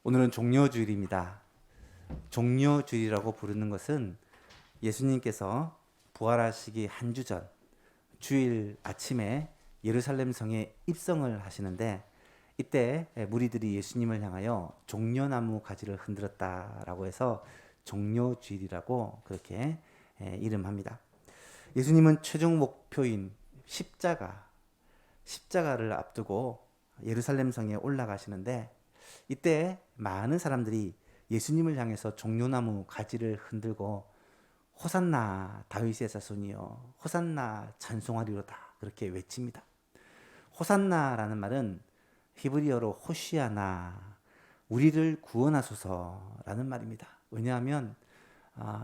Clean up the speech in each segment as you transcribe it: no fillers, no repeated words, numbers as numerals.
오늘은 종려주일입니다. 종려주일이라고 부르는 것은 예수님께서 부활하시기 한 주 전 주일 아침에 예루살렘 성에 입성을 하시는데, 이때 무리들이 예수님을 향하여 종려나무 가지를 흔들었다라고 해서 종려주일이라고 그렇게 이름합니다. 예수님은 최종 목표인 십자가를 앞두고 예루살렘 성에 올라가시는데, 이때 많은 사람들이 예수님을 향해서 종려나무 가지를 흔들고 호산나 다윗의 자손이여 호산나 찬송하리로다 그렇게 외칩니다. 호산나라는 말은 히브리어로 호시아나, 우리를 구원하소서라는 말입니다. 왜냐하면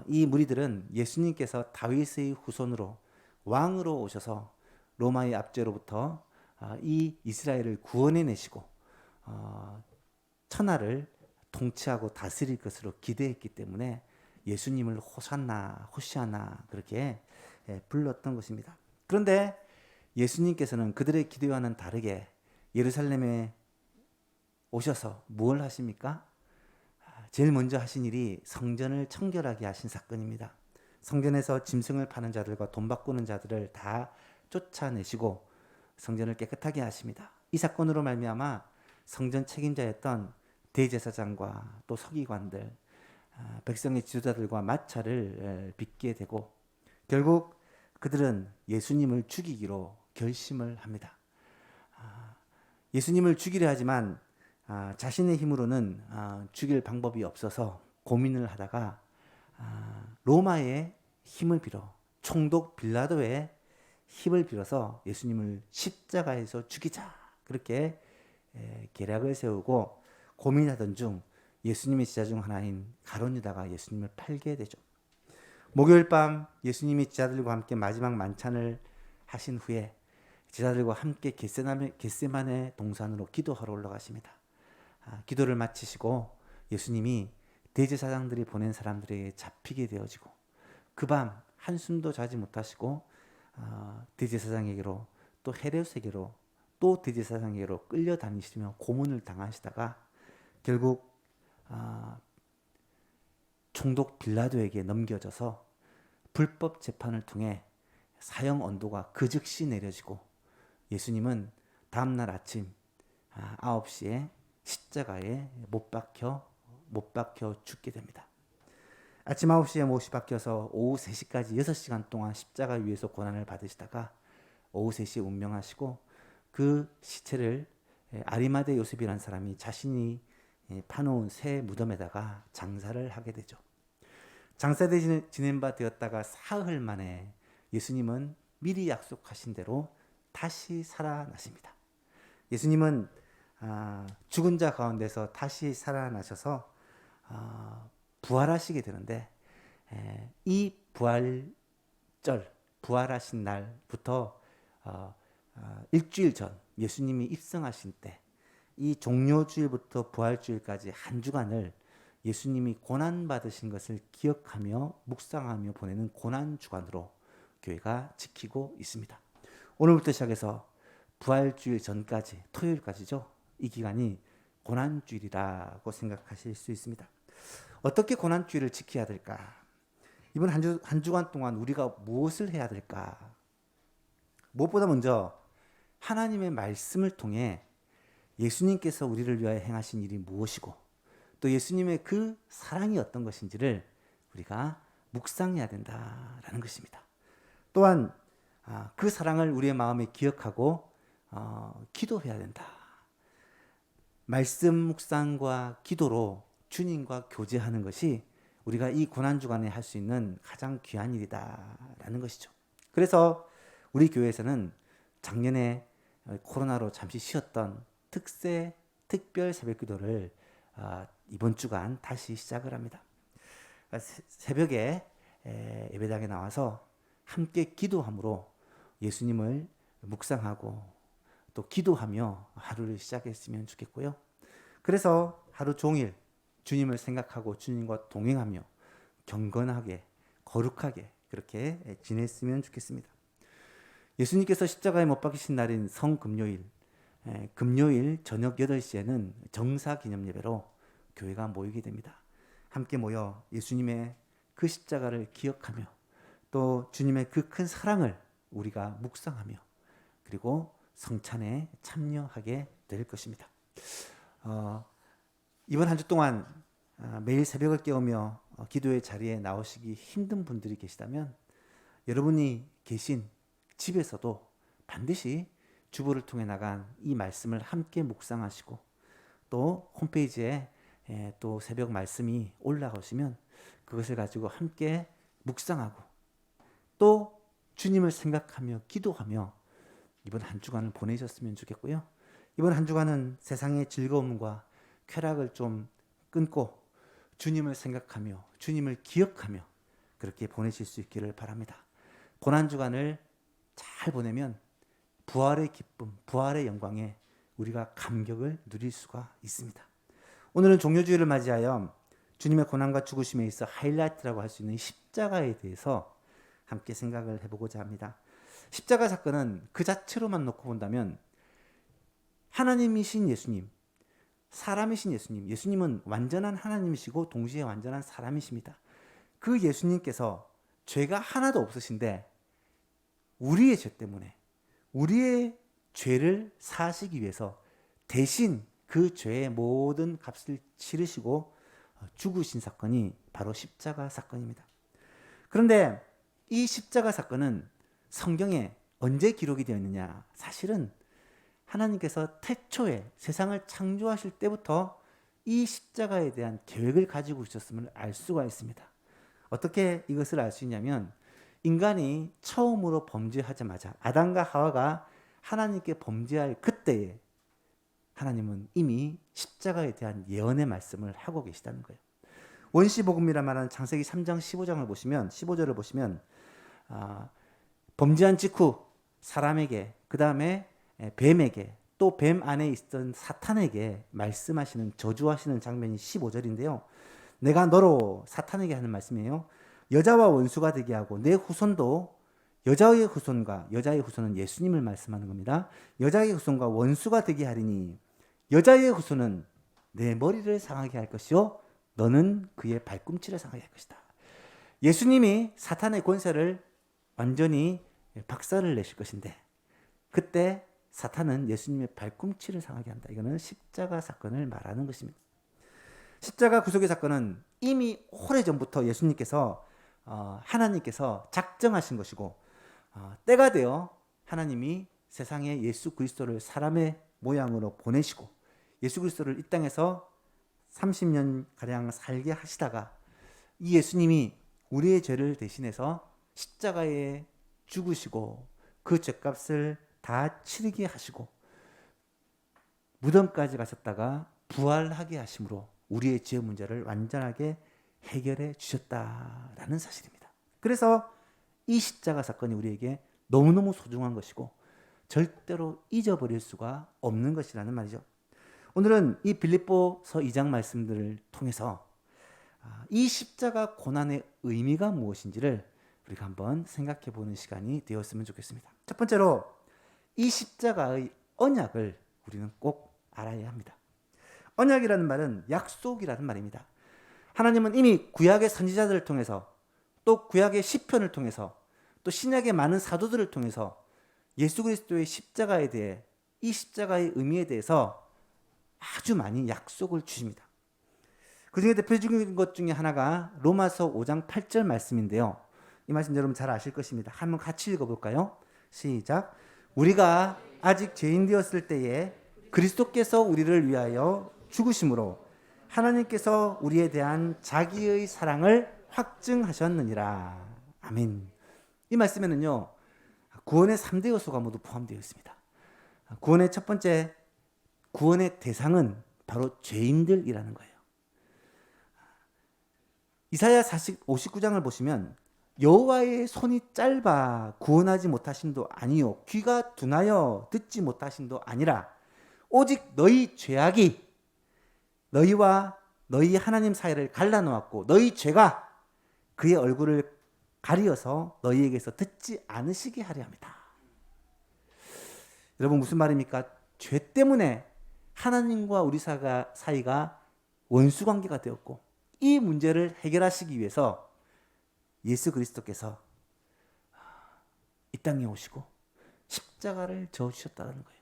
이 무리들은 예수님께서 다윗의 후손으로 왕으로 오셔서 로마의 압제로부터 이 이스라엘을 구원해 내시고 천하를 통치하고 다스릴 것으로 기대했기 때문에 예수님을 호산나, 호시아나 그렇게 불렀던 것입니다. 그런데 예수님께서는 그들의 기대와는 다르게 예루살렘에 오셔서 무엇을 하십니까? 제일 먼저 하신 일이 성전을 청결하게 하신 사건입니다. 성전에서 짐승을 파는 자들과 돈 바꾸는 자들을 다 쫓아내시고 성전을 깨끗하게 하십니다. 이 사건으로 말미암아 성전 책임자였던 대제사장과 또 서기관들, 백성의 지도자들과 마찰을 빚게 되고, 결국 그들은 예수님을 죽이기로 결심을 합니다. 예수님을 죽이려 하지만 자신의 힘으로는 죽일 방법이 없어서 고민을 하다가 로마의 힘을 빌어, 총독 빌라도의 힘을 빌어서 예수님을 십자가에서 죽이자 그렇게 계략을 세우고 고민하던 중 예수님의 제자 중 하나인 가룟 유다가 예수님을 팔게 되죠. 목요일 밤 예수님이 제자들과 함께 마지막 만찬을 하신 후에 제자들과 함께 겟세마네 동산으로 기도하러 올라가십니다. 기도를 마치시고 예수님이 대제사장들이 보낸 사람들에게 잡히게 되어지고, 그 밤 한숨도 자지 못하시고 대제사장에게로 또 헤롯에게로 또 대제사장에게로 끌려다니시며 고문을 당하시다가 결국 총독 빌라도에게 넘겨져서 불법 재판을 통해 사형 언도가 그 즉시 내려지고 예수님은 다음날 아침 9시에 십자가에 못 박혀 죽게 됩니다. 아침 9시에 못이 박혀서 오후 3시까지 6시간 동안 십자가 위에서 고난을 받으시다가 오후 3시에 운명하시고, 그 시체를 아리마대 요셉이라는 사람이 자신이 파놓은 새 무덤에다가 장사를 하게 되죠. 장사대 지낸 바 되었다가 사흘 만에 예수님은 미리 약속하신 대로 다시 살아나십니다. 예수님은 죽은 자 가운데서 다시 살아나셔서 부활하시게 되는데, 이 부활하신 날부터 일주일 전 예수님이 입성하신 때, 이 종려주일부터 부활주일까지 한 주간을 예수님이 고난받으신 것을 기억하며 묵상하며 보내는 고난주간으로 교회가 지키고 있습니다. 오늘부터 시작해서 부활주일 전까지, 토요일까지죠. 이 기간이 고난주일이라고 생각하실 수 있습니다. 어떻게 고난주일을 지켜야 될까? 이번 한 주간 동안 우리가 무엇을 해야 될까? 무엇보다 먼저 하나님의 말씀을 통해 예수님께서 우리를 위하여 행하신 일이 무엇이고 또 예수님의 그 사랑이 어떤 것인지를 우리가 묵상해야 된다라는 것입니다. 또한 그 사랑을 우리의 마음에 기억하고 기도해야 된다. 말씀 묵상과 기도로 주님과 교제하는 것이 우리가 이 고난주간에 할 수 있는 가장 귀한 일이다라는 것이죠. 그래서 우리 교회에서는 작년에 코로나로 잠시 쉬었던 특별 새벽기도를 이번 주간 다시 시작을 합니다. 새벽에 예배당에 나와서 함께 기도함으로 예수님을 묵상하고 또 기도하며 하루를 시작했으면 좋겠고요. 그래서 하루 종일 주님을 생각하고 주님과 동행하며 경건하게 거룩하게 그렇게 지냈으면 좋겠습니다. 예수님께서 십자가에 못 박히신 날인 성금요일, 금요일 저녁 8시에는 정사 기념 예배로 교회가 모이게 됩니다. 함께 모여 예수님의 그 십자가를 기억하며 또 주님의 그 큰 사랑을 우리가 묵상하며 그리고 성찬에 참여하게 될 것입니다. 이번 한 주 동안 매일 새벽을 깨우며 기도의 자리에 나오시기 힘든 분들이 계시다면 여러분이 계신 집에서도 반드시 주보를 통해 나간 이 말씀을 함께 묵상하시고 또 홈페이지에 또 새벽 말씀이 올라오시면 그것을 가지고 함께 묵상하고 또 주님을 생각하며 기도하며 이번 한 주간을 보내셨으면 좋겠고요. 이번 한 주간은 세상의 즐거움과 쾌락을 좀 끊고 주님을 생각하며 주님을 기억하며 그렇게 보내실 수 있기를 바랍니다. 고난주간을 잘 보내면 부활의 기쁨, 부활의 영광에 우리가 감격을 누릴 수가 있습니다. 오늘은 종료주일을 맞이하여 주님의 고난과 죽으심에 있어 하이라이트라고 할 수 있는 십자가에 대해서 함께 생각을 해보고자 합니다. 십자가 사건은 그 자체로만 놓고 본다면 하나님이신 예수님, 사람이신 예수님, 예수님은 완전한 하나님이시고 동시에 완전한 사람이십니다. 그 예수님께서 죄가 하나도 없으신데 우리의 죄 때문에 우리의 죄를 사하시기 위해서 대신 그 죄의 모든 값을 치르시고 죽으신 사건이 바로 십자가 사건입니다. 그런데 이 십자가 사건은 성경에 언제 기록이 되어 있느냐? 사실은 하나님께서 태초에 세상을 창조하실 때부터 이 십자가에 대한 계획을 가지고 있었음을 알 수가 있습니다. 어떻게 이것을 알 수 있냐면 인간이 처음으로 범죄하자마자 아담과 하와가 하나님께 범죄할 그때에 하나님은 이미 십자가에 대한 예언의 말씀을 하고 계시다는 거예요. 원시복음이라 말하는 창세기 3장 15장을 보시면 15절을 보시면 범죄한 직후 사람에게 그 다음에 뱀에게 또 뱀 안에 있던 사탄에게 말씀하시는 저주하시는 장면이 15절인데요. 내가 너로 사탄에게 하는 말씀이에요. 여자와 원수가 되게 하고 내 후손도 여자의 후손과 여자의 후손은 예수님을 말씀하는 겁니다. 여자의 후손과 원수가 되게 하리니 여자의 후손은 내 머리를 상하게 할 것이요 너는 그의 발꿈치를 상하게 할 것이다. 예수님이 사탄의 권세를 완전히 박살을 내실 것인데 그때 사탄은 예수님의 발꿈치를 상하게 한다. 이거는 십자가 사건을 말하는 것입니다. 십자가 구속의 사건은 이미 오래전부터 예수님께서 하나님께서 작정하신 것이고 때가 되어 하나님이 세상에 예수 그리스도를 사람의 모양으로 보내시고 예수 그리스도를 이 땅에서 30년가량 살게 하시다가 이 예수님이 우리의 죄를 대신해서 십자가에 죽으시고 그 죄값을 다 치르게 하시고 무덤까지 가셨다가 부활하게 하심으로 우리의 죄 문제를 완전하게 해결해 주셨다라는 사실입니다. 그래서 이 십자가 사건이 우리에게 너무너무 소중한 것이고 절대로 잊어버릴 수가 없는 것이라는 말이죠. 오늘은 이 빌립보서 2장 말씀들을 통해서 이 십자가 고난의 의미가 무엇인지를 우리가 한번 생각해 보는 시간이 되었으면 좋겠습니다. 첫 번째로 이 십자가의 언약을 우리는 꼭 알아야 합니다. 언약이라는 말은 약속이라는 말입니다. 하나님은 이미 구약의 선지자들을 통해서 또 구약의 시편을 통해서 또 신약의 많은 사도들을 통해서 예수 그리스도의 십자가에 대해 이 십자가의 의미에 대해서 아주 많이 약속을 주십니다. 그 중에 대표적인 것 중에 하나가 로마서 5장 8절 말씀인데요. 이 말씀 여러분 잘 아실 것입니다. 한번 같이 읽어볼까요? 시작. 우리가 아직 죄인 되었을 때에 그리스도께서 우리를 위하여 죽으심으로 하나님께서 우리에 대한 자기의 사랑을 확증하셨느니라. 아멘. 이 말씀에는요, 구원의 3대 요소가 모두 포함되어 있습니다. 구원의 첫 번째, 구원의 대상은 바로 죄인들이라는 거예요. 이사야 59장을 보시면 여호와의 손이 짧아 구원하지 못하신도 아니요 귀가 둔하여 듣지 못하신도 아니라 오직 너희 죄악이 너희와 너희 하나님 사이를 갈라놓았고 너희 죄가 그의 얼굴을 가리어서 너희에게서 듣지 않으시게 하려 합니다. 여러분 무슨 말입니까? 죄 때문에 하나님과 우리 사이가 원수 관계가 되었고, 이 문제를 해결하시기 위해서 예수 그리스도께서 이 땅에 오시고 십자가를 져 주셨다는 거예요.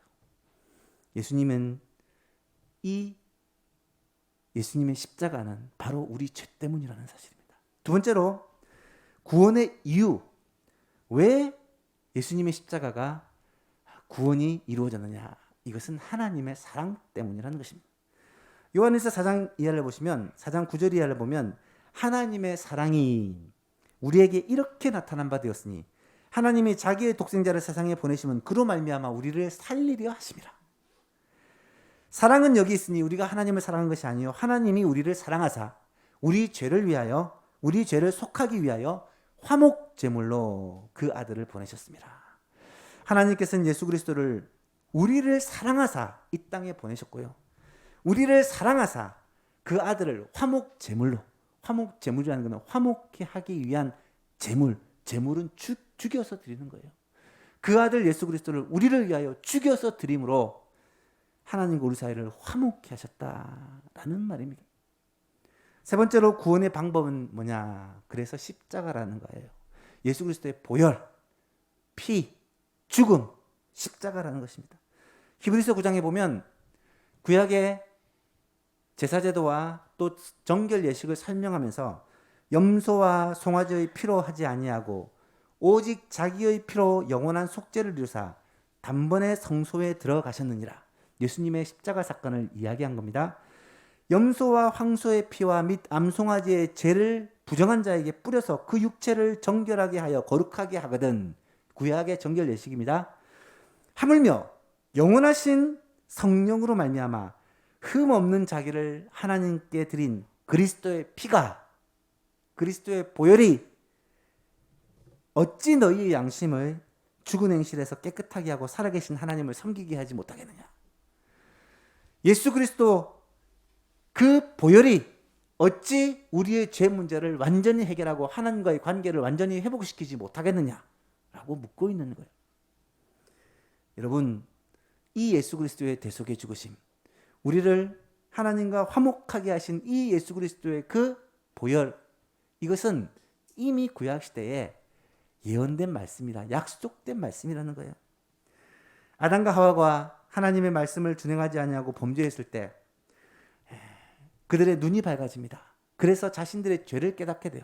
예수님의 십자가는 바로 우리 죄 때문이라는 사실입니다. 두 번째로, 구원의 이유, 왜 예수님의 십자가가 구원이 이루어졌느냐, 이것은 하나님의 사랑 때문이라는 것입니다. 요한일서 4장 이하를 보시면, 4장 9절 이하를 보면, 하나님의 사랑이 우리에게 이렇게 나타난 바 되었으니 하나님이 자기의 독생자를 세상에 보내시면 그로 말미암아 우리를 살리려 하심이라. 사랑은 여기 있으니 우리가 하나님을 사랑한 것이 아니요 하나님이 우리를 사랑하사 우리 죄를 위하여, 우리 죄를 속하기 위하여 화목 제물로 그 아들을 보내셨습니다. 하나님께서는 예수 그리스도를 우리를 사랑하사 이 땅에 보내셨고요, 우리를 사랑하사 그 아들을 화목 제물로, 화목 제물이라는 것은 화목케 하기 위한 제물, 제물은 죽여서 드리는 거예요. 그 아들 예수 그리스도를 우리를 위하여 죽여서 드림으로 하나님과 우리 사이를 화목케 하셨다라는 말입니다. 세 번째로, 구원의 방법은 뭐냐? 그래서 십자가라는 거예요. 예수 그리스도의 보혈, 피, 죽음, 십자가라는 것입니다. 히브리서 9장에 보면 구약의 제사제도와 또 정결 예식을 설명하면서 염소와 송아지의 피로 하지 아니하고 오직 자기의 피로 영원한 속죄를 이루사 단번에 성소에 들어가셨느니라. 예수님의 십자가 사건을 이야기한 겁니다. 염소와 황소의 피와 및 암송아지의 죄를 부정한 자에게 뿌려서 그 육체를 정결하게 하여 거룩하게 하거든. 구약의 정결 예식입니다. 하물며 영원하신 성령으로 말미암아 흠 없는 자기를 하나님께 드린 그리스도의 피가, 그리스도의 보혈이 어찌 너희의 양심을 죽은 행실에서 깨끗하게 하고 살아계신 하나님을 섬기게 하지 못하겠느냐. 예수 그리스도 그 보혈이 어찌 우리의 죄 문제를 완전히 해결하고 하나님과의 관계를 완전히 회복시키지 못하겠느냐라고 묻고 있는 거예요. 여러분, 이 예수 그리스도의 대속의 죽으심, 우리를 하나님과 화목하게 하신 이 예수 그리스도의 그 보혈, 이것은 이미 구약시대에 예언된 말씀이라, 약속된 말씀이라는 거예요. 아담과 하와가 하나님의 말씀을 준행하지 아니하고 범죄했을 때 그들의 눈이 밝아집니다. 그래서 자신들의 죄를 깨닫게 돼요.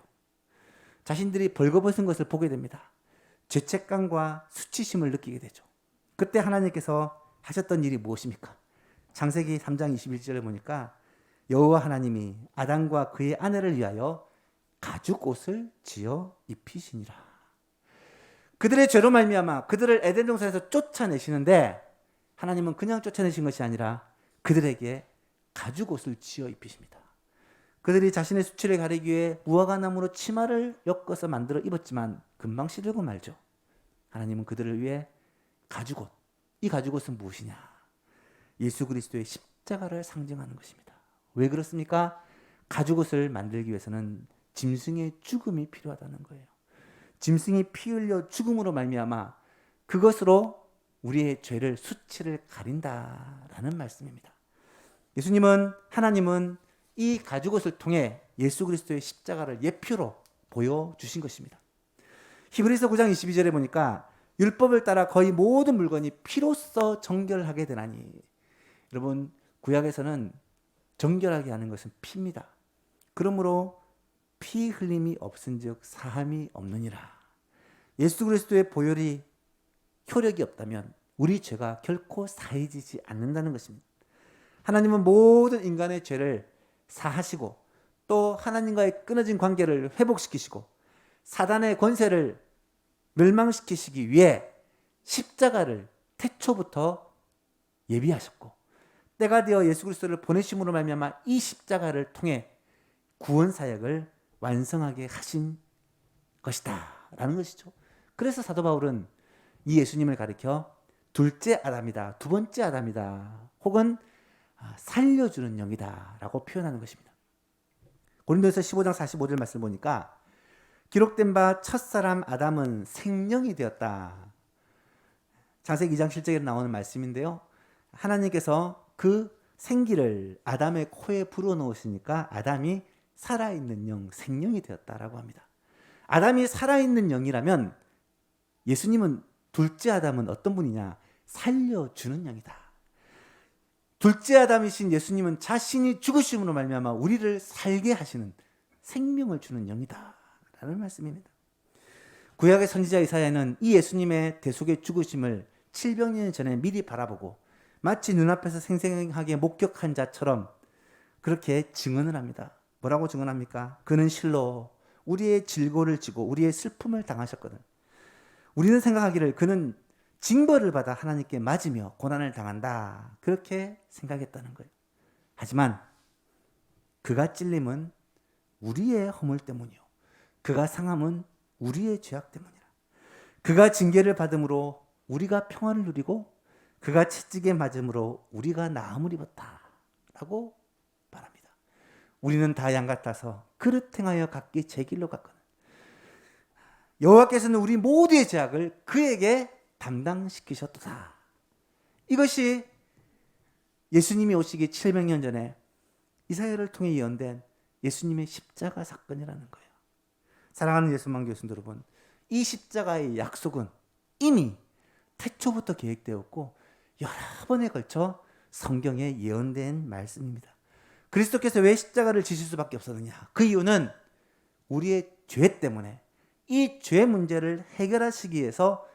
자신들이 벌거벗은 것을 보게 됩니다. 죄책감과 수치심을 느끼게 되죠. 그때 하나님께서 하셨던 일이 무엇입니까? 창세기 3장 21절에 보니까 여호와 하나님이 아담과 그의 아내를 위하여 가죽옷을 지어 입히시니라. 그들의 죄로 말미암아 그들을 에덴 동산에서 쫓아내시는데 하나님은 그냥 쫓아내신 것이 아니라 그들에게 가죽옷을 지어 입히십니다. 그들이 자신의 수치를 가리기 위해 무화과나무로 치마를 엮어서 만들어 입었지만 금방 시들고 말죠. 하나님은 그들을 위해 가죽옷, 이 가죽옷은 무엇이냐? 예수 그리스도의 십자가를 상징하는 것입니다. 왜 그렇습니까? 가죽옷을 만들기 위해서는 짐승의 죽음이 필요하다는 거예요. 짐승이 피 흘려 죽음으로 말미암아 그것으로 우리의 죄를, 수치를 가린다라는 말씀입니다. 하나님은 이 가죽옷을 통해 예수 그리스도의 십자가를 예표로 보여주신 것입니다. 히브리서 9장 22절에 보니까 율법을 따라 거의 모든 물건이 피로써 정결하게 되나니, 여러분, 구약에서는 정결하게 하는 것은 피입니다. 그러므로 피 흘림이 없은즉 사함이 없느니라. 예수 그리스도의 보혈이 효력이 없다면 우리 죄가 결코 사해지지 않는다는 것입니다. 하나님은 모든 인간의 죄를 사하시고 또 하나님과의 끊어진 관계를 회복시키시고 사단의 권세를 멸망시키시기 위해 십자가를 태초부터 예비하셨고 때가 되어 예수 그리스도를 보내심으로 말미암아 이 십자가를 통해 구원 사역을 완성하게 하신 것이다 라는 것이죠. 그래서 사도 바울은 이 예수님을 가리켜 둘째 아담이다, 두 번째 아담이다, 혹은 살려주는 영이다 라고 표현하는 것입니다. 고린도서 15장 45절 말씀을 보니까 기록된 바 첫사람 아담은 생명이 되었다. 창세기 2장 7절에 나오는 말씀인데요, 하나님께서 그 생기를 아담의 코에 불어넣으시니까 아담이 살아있는 영, 생명이 되었다라고 합니다. 아담이 살아있는 영이라면 예수님은 둘째 아담은 어떤 분이냐? 살려주는 영이다. 둘째 아담이신 예수님은 자신이 죽으심으로 말미암아 우리를 살게 하시는 생명을 주는 영이다 라는 말씀입니다. 구약의 선지자 이사야는 이 예수님의 대속의 죽으심을 700년 전에 미리 바라보고 마치 눈앞에서 생생하게 목격한 자처럼 그렇게 증언을 합니다. 뭐라고 증언합니까? 그는 실로 우리의 질고를 지고 우리의 슬픔을 당하셨거든. 우리는 생각하기를 그는 징벌을 받아 하나님께 맞으며 고난을 당한다. 그렇게 생각했다는 거예요. 하지만 그가 찔림은 우리의 허물 때문이요. 그가 상함은 우리의 죄악 때문이라. 그가 징계를 받음으로 우리가 평안을 누리고 그가 채찍에 맞음으로 우리가 나음을 입었다. 라고 말합니다. 우리는 다 양 같아서 그릇 행하여 각기 제 길로 갔거든. 여호와께서는 우리 모두의 죄악을 그에게 담당시키셨도다. 이것이 예수님이 오시기 700년 전에 이사야를 통해 예언된 예수님의 십자가 사건이라는 거예요. 사랑하는 예수만 교수님 여러분, 이 십자가의 약속은 이미 태초부터 계획되었고 여러 번에 걸쳐 성경에 예언된 말씀입니다. 그리스도께서 왜 십자가를 지실 수밖에 없었느냐? 그 이유는 우리의 죄 때문에 이 죄 문제를 해결하시기 위해서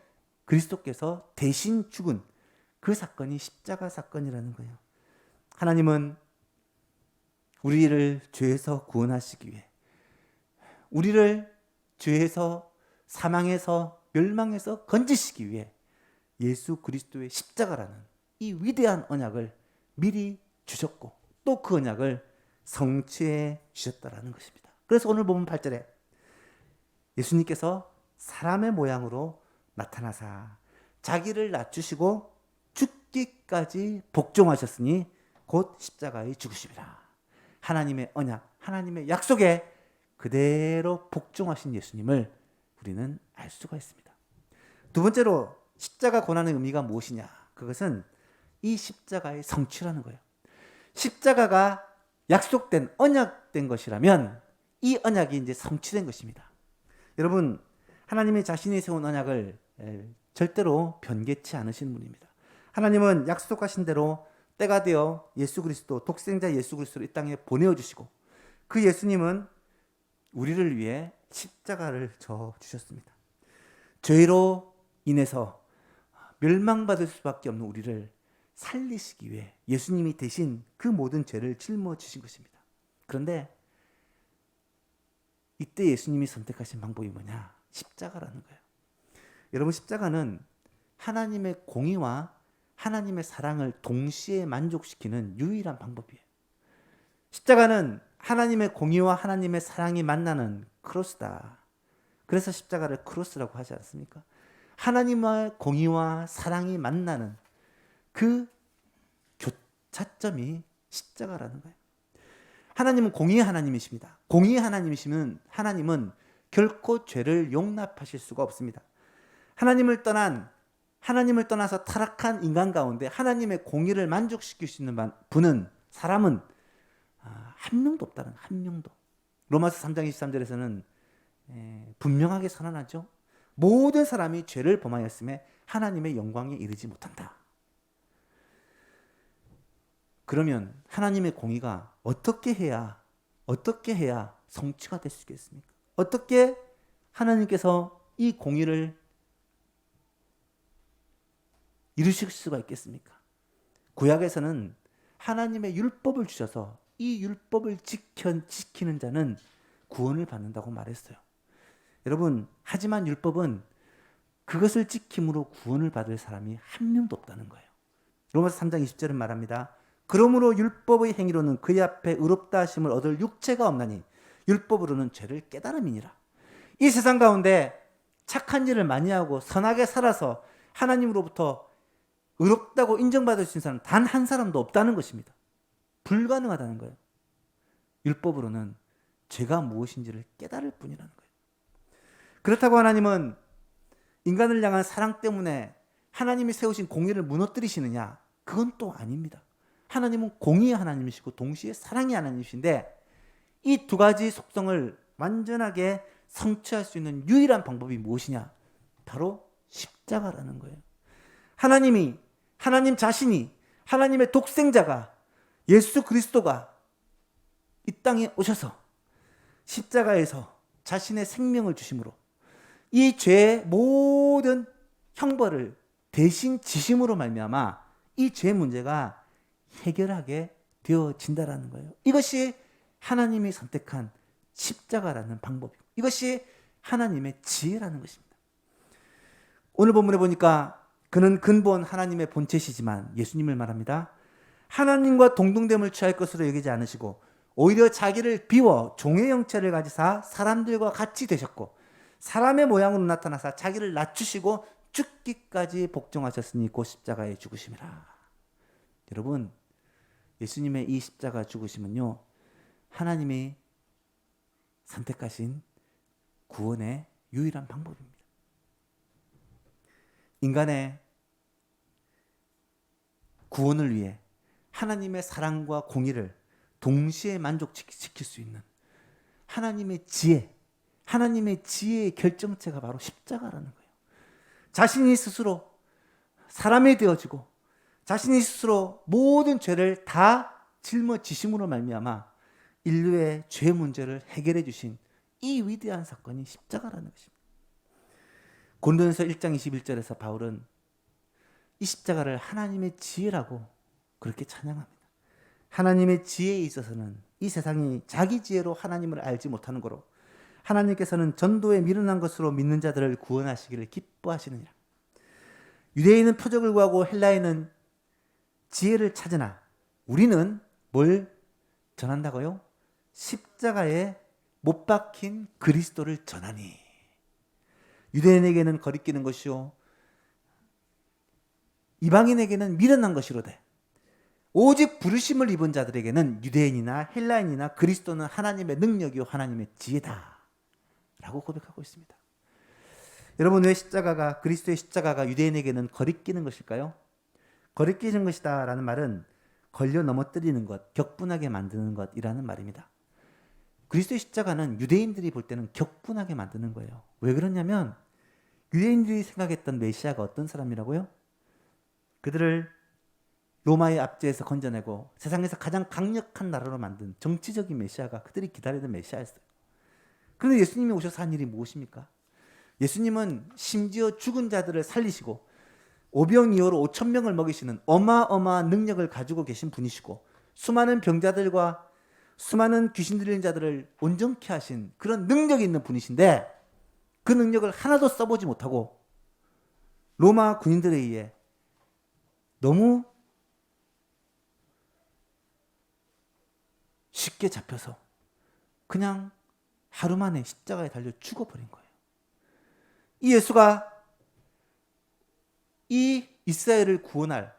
그리스도께서 대신 죽은 그 사건이 십자가 사건이라는 거예요. 하나님은 우리를 죄에서 구원하시기 위해 우리를 죄에서 사망에서 멸망에서 건지시기 위해 예수 그리스도의 십자가라는 이 위대한 언약을 미리 주셨고 또 그 언약을 성취해 주셨다라는 것입니다. 그래서 오늘 보면 8절에 예수님께서 사람의 모양으로 나타나사 자기를 낮추시고 죽기까지 복종하셨으니 곧 십자가의 죽으심이라. 하나님의 언약, 하나님의 약속에 그대로 복종하신 예수님을 우리는 알 수가 있습니다. 두 번째로 십자가 고난의 의미가 무엇이냐? 그것은 이 십자가의 성취라는 거예요. 십자가가 약속된 언약된 것이라면 이 언약이 이제 성취된 것입니다. 여러분, 하나님이 자신이 세운 언약을 절대로 변개치 않으시는 분입니다. 하나님은 약속하신 대로 때가 되어 예수 그리스도, 독생자 예수 그리스도를 이 땅에 보내어주시고 그 예수님은 우리를 위해 십자가를 져 주셨습니다. 죄로 인해서 멸망받을 수밖에 없는 우리를 살리시기 위해 예수님이 대신 그 모든 죄를 짊어지신 것입니다. 그런데 이때 예수님이 선택하신 방법이 뭐냐? 십자가라는 거예요. 여러분, 십자가는 하나님의 공의와 하나님의 사랑을 동시에 만족시키는 유일한 방법이에요. 십자가는 하나님의 공의와 하나님의 사랑이 만나는 크로스다. 그래서 십자가를 크로스라고 하지 않습니까? 하나님의 공의와 사랑이 만나는 그 교차점이 십자가라는 거예요. 하나님은 공의의 하나님이십니다. 공의의 하나님이시면 하나님은 결코 죄를 용납하실 수가 없습니다. 하나님을 떠나서 타락한 인간 가운데 하나님의 공의를 만족시킬 수 있는 분은, 사람은 한 명도 없다는, 한 명도. 로마서 3장 23절에서는 분명하게 선언하죠. 모든 사람이 죄를 범하였음에 하나님의 영광에 이르지 못한다. 그러면 하나님의 공의가 어떻게 해야 성취가 될 수 있겠습니까? 어떻게 하나님께서 이 공의를 이루실 수가 있겠습니까? 구약에서는 하나님의 율법을 주셔서 이 율법을 지키는 자는 구원을 받는다고 말했어요. 여러분, 하지만 율법은 그것을 지킴으로 구원을 받을 사람이 한 명도 없다는 거예요. 로마서 3장 20절은 말합니다. 그러므로 율법의 행위로는 그의 앞에 의롭다 하심을 얻을 육체가 없나니 율법으로는 죄를 깨달음이니라. 이 세상 가운데 착한 일을 많이 하고 선하게 살아서 하나님으로부터 의롭다고 인정받을 수 있는 사람 단 한 사람도 없다는 것입니다. 불가능하다는 거예요. 율법으로는 죄가 무엇인지를 깨달을 뿐이라는 거예요. 그렇다고 하나님은 인간을 향한 사랑 때문에 하나님이 세우신 공의를 무너뜨리시느냐? 그건 또 아닙니다. 하나님은 공의의 하나님이시고 동시에 사랑의 하나님이신데 이 두 가지 속성을 완전하게 성취할 수 있는 유일한 방법이 무엇이냐? 바로 십자가라는 거예요. 하나님 자신이, 하나님의 독생자가, 예수 그리스도가 이 땅에 오셔서 십자가에서 자신의 생명을 주심으로 이 죄의 모든 형벌을 대신 지심으로 말미암아 이 죄 문제가 해결하게 되어진다라는 거예요. 이것이 하나님이 선택한 십자가라는 방법이고 이것이 하나님의 지혜라는 것입니다. 오늘 본문에 보니까 그는 근본 하나님의 본체시지만 예수님을 말합니다. 하나님과 동등됨을 취할 것으로 여기지 않으시고 오히려 자기를 비워 종의 형체를 가지사 사람들과 같이 되셨고 사람의 모양으로 나타나사 자기를 낮추시고 죽기까지 복종하셨으니 곧 십자가에 죽으심이라. 여러분, 예수님의 이 십자가 죽으심은요, 하나님이 선택하신 구원의 유일한 방법입니다. 인간의 구원을 위해 하나님의 사랑과 공의를 동시에 만족시킬 수 있는 하나님의 지혜의 결정체가 바로 십자가라는 거예요. 자신이 스스로 사람이 되어지고 자신이 스스로 모든 죄를 다 짊어지심으로 말미암아 인류의 죄 문제를 해결해 주신 이 위대한 사건이 십자가라는 것입니다. 고린도전서 1장 21절에서 바울은 이 십자가를 하나님의 지혜라고 그렇게 찬양합니다. 하나님의 지혜에 있어서는 이 세상이 자기 지혜로 하나님을 알지 못하는 거로 하나님께서는 전도에 미련한 것으로 믿는 자들을 구원하시기를 기뻐하시느니라. 유대인은 표적을 구하고 헬라인은 지혜를 찾으나 우리는 뭘 전한다고요? 십자가에 못 박힌 그리스도를 전하니. 유대인에게는 거리끼는 것이요 이방인에게는 미련한 것이로되 오직 부르심을 입은 자들에게는 유대인이나 헬라인이나 그리스도는 하나님의 능력이요 하나님의 지혜다 라고 고백하고 있습니다. 여러분, 왜 그리스도의 십자가가 유대인에게는 거리끼는 것일까요? 거리끼는 것이다 라는 말은 걸려 넘어뜨리는 것, 격분하게 만드는 것이라는 말입니다. 그리스도의 십자가는 유대인들이 볼 때는 격분하게 만드는 거예요. 왜 그러냐면 유대인들이 생각했던 메시아가 어떤 사람이라고요? 그들을 로마의 압제에서 건져내고 세상에서 가장 강력한 나라로 만든 정치적인 메시아가 그들이 기다리던 메시아였어요. 그런데 예수님이 오셔서 한 일이 무엇입니까? 예수님은 심지어 죽은 자들을 살리시고 오병이어로 5,000명을 먹이시는 어마어마한 능력을 가지고 계신 분이시고 수많은 병자들과 수많은 귀신 들린 자들을 온전케 하신 그런 능력이 있는 분이신데 그 능력을 하나도 써보지 못하고 로마 군인들에 의해 너무 쉽게 잡혀서 그냥 하루 만에 십자가에 달려 죽어버린 거예요. 이 예수가 이 이스라엘을 구원할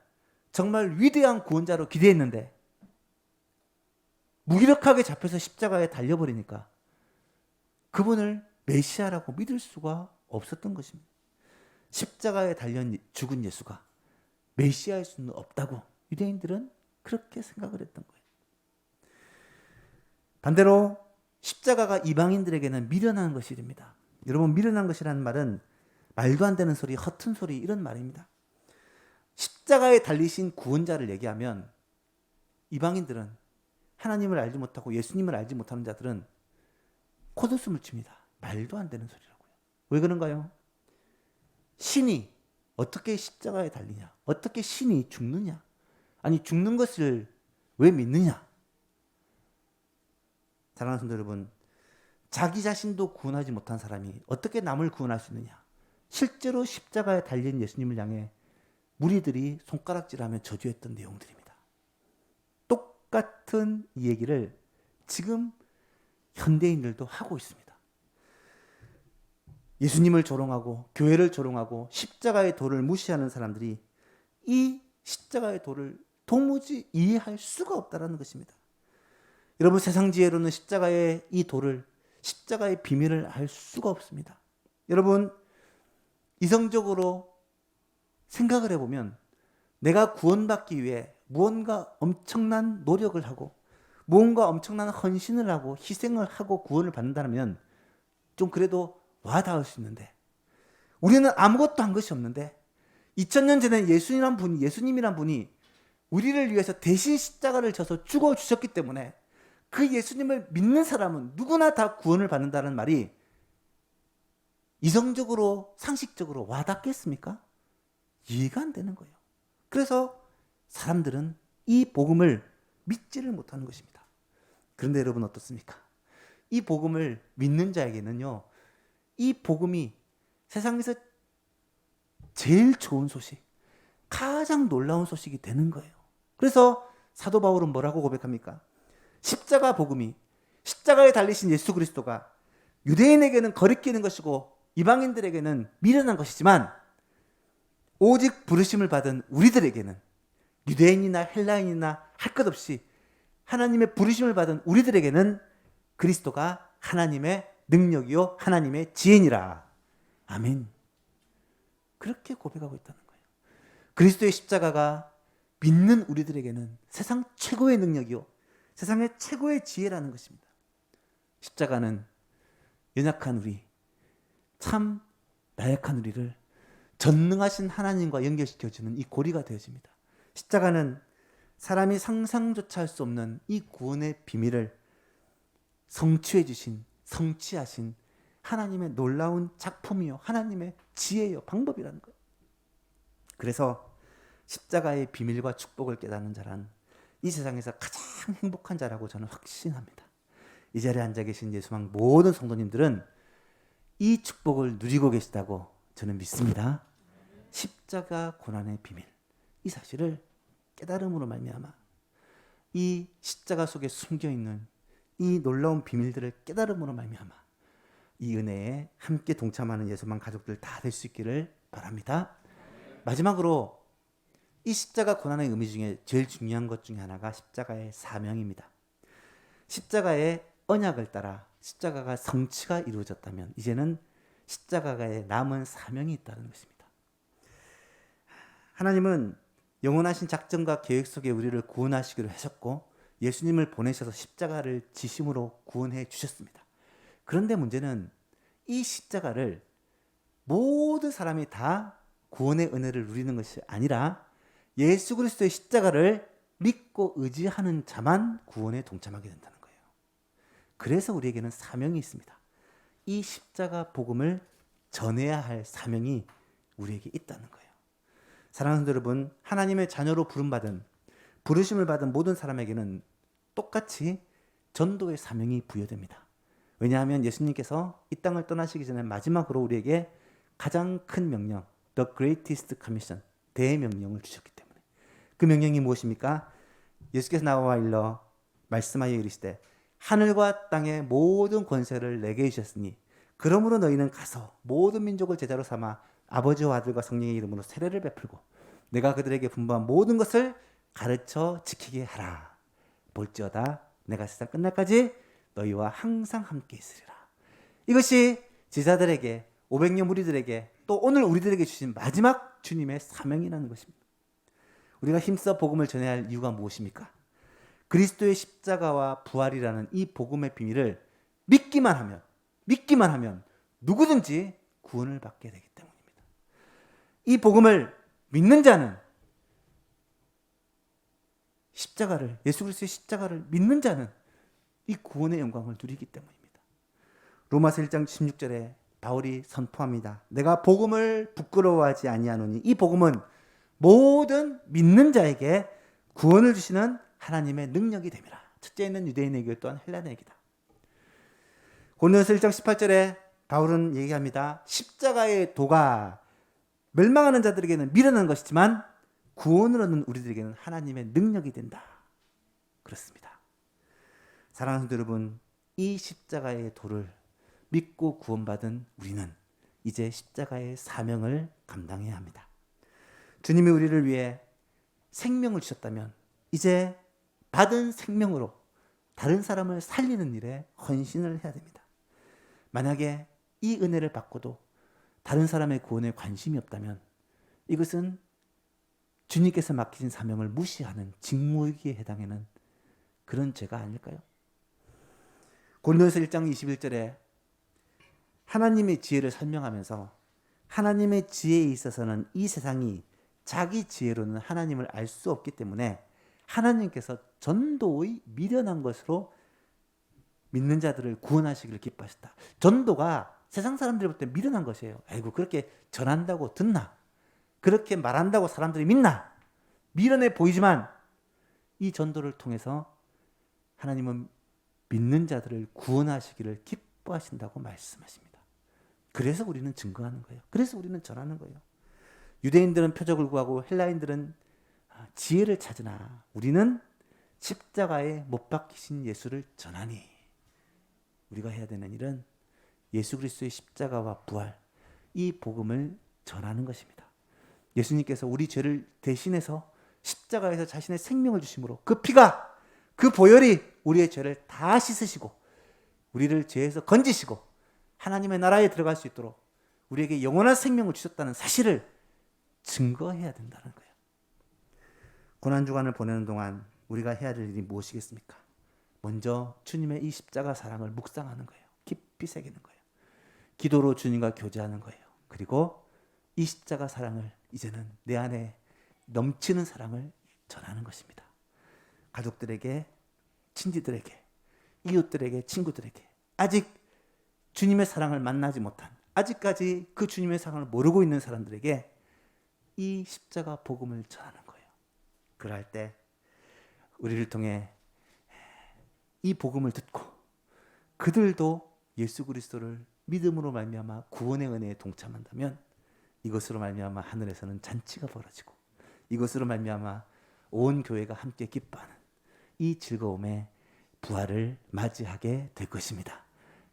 정말 위대한 구원자로 기대했는데 무기력하게 잡혀서 십자가에 달려버리니까 그분을 메시아라고 믿을 수가 없었던 것입니다. 십자가에 달려 죽은 예수가 메시아일 수는 없다고 유대인들은 그렇게 생각을 했던 거예요. 반대로 십자가가 이방인들에게는 미련한 것이 됩니다. 여러분, 미련한 것이라는 말은 말도 안 되는 소리, 허튼 소리 이런 말입니다. 십자가에 달리신 구원자를 얘기하면 이방인들은 하나님을 알지 못하고 예수님을 알지 못하는 자들은 콧웃음을 칩니다. 말도 안 되는 소리라고요. 왜 그런가요? 신이 어떻게 십자가에 달리냐? 어떻게 신이 죽느냐? 아니, 죽는 것을 왜 믿느냐? 사랑하는 성도 여러분, 자기 자신도 구원하지 못한 사람이 어떻게 남을 구원할 수 있느냐? 실제로 십자가에 달린 예수님을 향해 무리들이 손가락질하며 저주했던 내용들입니다. 똑같은 이 얘기를 지금 현대인들도 하고 있습니다. 예수님을 조롱하고 교회를 조롱하고 십자가의 도를 무시하는 사람들이 이 십자가의 도를 도무지 이해할 수가 없다는 것입니다. 여러분, 세상 지혜로는 십자가의 이 도를, 십자가의 비밀을 알 수가 없습니다. 여러분, 이성적으로 생각을 해보면 내가 구원받기 위해 무언가 엄청난 노력을 하고 무언가 엄청난 헌신을 하고 희생을 하고 구원을 받는다면 좀 그래도 와닿을 수 있는데, 우리는 아무것도 한 것이 없는데 2000년 전에 예수님이란 분이 우리를 위해서 대신 십자가를 져서 죽어주셨기 때문에 그 예수님을 믿는 사람은 누구나 다 구원을 받는다는 말이 이성적으로 상식적으로 와닿겠습니까? 이해가 안 되는 거예요. 그래서 사람들은 이 복음을 믿지를 못하는 것입니다. 그런데 여러분 어떻습니까? 이 복음을 믿는 자에게는요, 이 복음이 세상에서 제일 좋은 소식, 가장 놀라운 소식이 되는 거예요. 그래서 사도 바울은 뭐라고 고백합니까? 십자가 복음이, 십자가에 달리신 예수 그리스도가 유대인에게는 거리끼는 것이고 이방인들에게는 미련한 것이지만 오직 부르심을 받은 우리들에게는, 유대인이나 헬라인이나 할 것 없이 하나님의 부르심을 받은 우리들에게는 그리스도가 하나님의 능력이요 하나님의 지혜니라. 아멘. 그렇게 고백하고 있다는 거예요. 그리스도의 십자가가 믿는 우리들에게는 세상 최고의 능력이요 세상의 최고의 지혜라는 것입니다. 십자가는 연약한 우리, 참 나약한 우리를 전능하신 하나님과 연결시켜주는 이 고리가 되어집니다. 십자가는 사람이 상상조차 할 수 없는 이 구원의 비밀을 성취해 주신, 성취하신 하나님의 놀라운 작품이요 하나님의 지혜요 방법이라는 거예요. 그래서 십자가의 비밀과 축복을 깨닫는 자란 이 세상에서 가장 행복한 자라고 저는 확신합니다. 이 자리에 앉아 계신 예수망 모든 성도님들은 이 축복을 누리고 계시다고 저는 믿습니다. 십자가 고난의 비밀, 이 사실을 깨달음으로 말미암아 이 십자가 속에 숨겨있는 이 놀라운 비밀들을 깨달음으로 말미암아 이 은혜에 함께 동참하는 예수만 가족들 다 될 수 있기를 바랍니다. 마지막으로 이 십자가 고난의 의미 중에 제일 중요한 것 중에 하나가 십자가의 사명입니다. 십자가의 언약을 따라 십자가가 성취가 이루어졌다면 이제는 십자가에 남은 사명이 있다는 것입니다. 하나님은 영원하신 작정과 계획 속에 우리를 구원하시기로 하셨고 예수님을 보내셔서 십자가를 지심으로 구원해 주셨습니다. 그런데 문제는 이 십자가를 모든 사람이 다 구원의 은혜를 누리는 것이 아니라 예수 그리스도의 십자가를 믿고 의지하는 자만 구원에 동참하게 된다는 거예요. 그래서 우리에게는 사명이 있습니다. 이 십자가 복음을 전해야 할 사명이 우리에게 있다는 거예요. 사랑하는 여러분, 하나님의 자녀로 부르심을 받은 모든 사람에게는 똑같이 전도의 사명이 부여됩니다. 왜냐하면 예수님께서 이 땅을 떠나시기 전에 마지막으로 우리에게 가장 큰 명령, The Greatest Commission, 대명령을 주셨기 때문에. 그 명령이 무엇입니까? 예수께서 나와 일러 말씀하여 이르시되 하늘과 땅의 모든 권세를 내게 주셨으니 그러므로 너희는 가서 모든 민족을 제자로 삼아 아버지와 아들과 성령의 이름으로 세례를 베풀고 내가 그들에게 분부한 모든 것을 가르쳐 지키게 하라. 볼지어다 내가 세상 끝날까지 너희와 항상 함께 있으리라. 이것이 제자들에게, 500년 무리들에게, 또 오늘 우리들에게 주신 마지막 주님의 사명이라는 것입니다. 우리가 힘써 복음을 전해야 할 이유가 무엇입니까? 그리스도의 십자가와 부활이라는 이 복음의 비밀을 믿기만 하면 누구든지 구원을 받게 되기 때문입니다. 이 복음을 믿는 자는 예수 그리스도의 십자가를 믿는 자는 이 구원의 영광을 누리기 때문입니다. 로마서 1장 16절에 바울이 선포합니다. 내가 복음을 부끄러워하지 아니하노니 이 복음은 모든 믿는 자에게 구원을 주시는 하나님의 능력이 됨이라. 첫째는 유대인에게 또한 헬라인에게다. 고린도서 1장 18절에 바울은 얘기합니다. 십자가의 도가 멸망하는 자들에게는 미련한 것이지만 구원을 얻는 우리들에게는 하나님의 능력이 된다. 그렇습니다. 사랑하는 성도 여러분, 이 십자가의 도를 믿고 구원받은 우리는 이제 십자가의 사명을 감당해야 합니다. 주님이 우리를 위해 생명을 주셨다면 이제 받은 생명으로 다른 사람을 살리는 일에 헌신을 해야 됩니다. 만약에 이 은혜를 받고도 다른 사람의 구원에 관심이 없다면 이것은 주님께서 맡기신 사명을 무시하는 직무유기에 해당하는 그런 죄가 아닐까요? 고린도서 1장 21절에 하나님의 지혜를 설명하면서 하나님의 지혜에 있어서는 이 세상이 자기 지혜로는 하나님을 알 수 없기 때문에 하나님께서 전도의 미련한 것으로 믿는 자들을 구원하시기를 기뻐하셨다. 전도가 세상 사람들이 볼 때 미련한 것이에요. 아이고 그렇게 전한다고 듣나? 그렇게 말한다고 사람들이 믿나? 미련해 보이지만 이 전도를 통해서 하나님은 믿는 자들을 구원하시기를 기뻐하신다고 말씀하십니다. 그래서 우리는 증거하는 거예요. 그래서 우리는 전하는 거예요. 유대인들은 표적을 구하고 헬라인들은 지혜를 찾으나 우리는 십자가에 못 박히신 예수를 전하니 우리가 해야 되는 일은 예수 그리스도의 십자가와 부활 이 복음을 전하는 것입니다. 예수님께서 우리 죄를 대신해서 십자가에서 자신의 생명을 주심으로 그 피가 그 보혈이 우리의 죄를 다 씻으시고 우리를 죄에서 건지시고 하나님의 나라에 들어갈 수 있도록 우리에게 영원한 생명을 주셨다는 사실을 증거해야 된다는 거예요. 고난주간을 보내는 동안 우리가 해야 될 일이 무엇이겠습니까? 먼저 주님의 이 십자가 사랑을 묵상하는 거예요. 깊이 새기는 거예요. 기도로 주님과 교제하는 거예요. 그리고 이 십자가 사랑을 이제는 내 안에 넘치는 사랑을 전하는 것입니다. 가족들에게, 친지들에게, 이웃들에게, 친구들에게 아직 주님의 사랑을 만나지 못한 아직까지 그 주님의 사랑을 모르고 있는 사람들에게 이 십자가 복음을 전하는 거예요. 그럴 때 우리를 통해 이 복음을 듣고 그들도 예수 그리스도를 믿음으로 말미암아 구원의 은혜에 동참한다면 이것으로 말미암아 하늘에서는 잔치가 벌어지고 이것으로 말미암아 온 교회가 함께 기뻐하는 이 즐거움의 부활을 맞이하게 될 것입니다.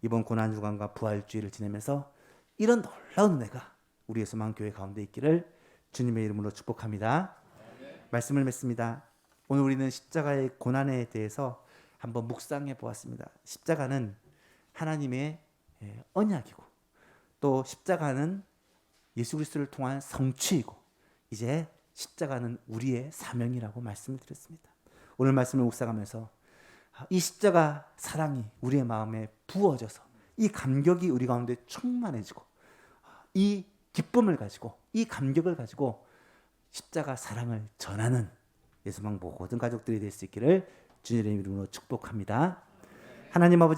이번 고난주간과 부활주의를 지내면서 이런 놀라운 은혜가 우리의 소망교회 가운데 있기를 주님의 이름으로 축복합니다. 말씀을 맺습니다. 오늘 우리는 십자가의 고난에 대해서 한번 묵상해 보았습니다. 십자가는 하나님의 언약이고 또 십자가는 예수 그리스도를 통한 성취이고 이제 십자가는 우리의 사명이라고 말씀을 드렸습니다. 오늘 말씀을 묵상하면서 이 십자가 사랑이 우리의 마음에 부어져서 이 감격이 우리 가운데 충만해지고 이 기쁨을 가지고 이 감격을 가지고 십자가 사랑을 전하는 예수망 모든 가족들이 될 수 있기를 주님의 이름으로 축복합니다. 하나님 아버지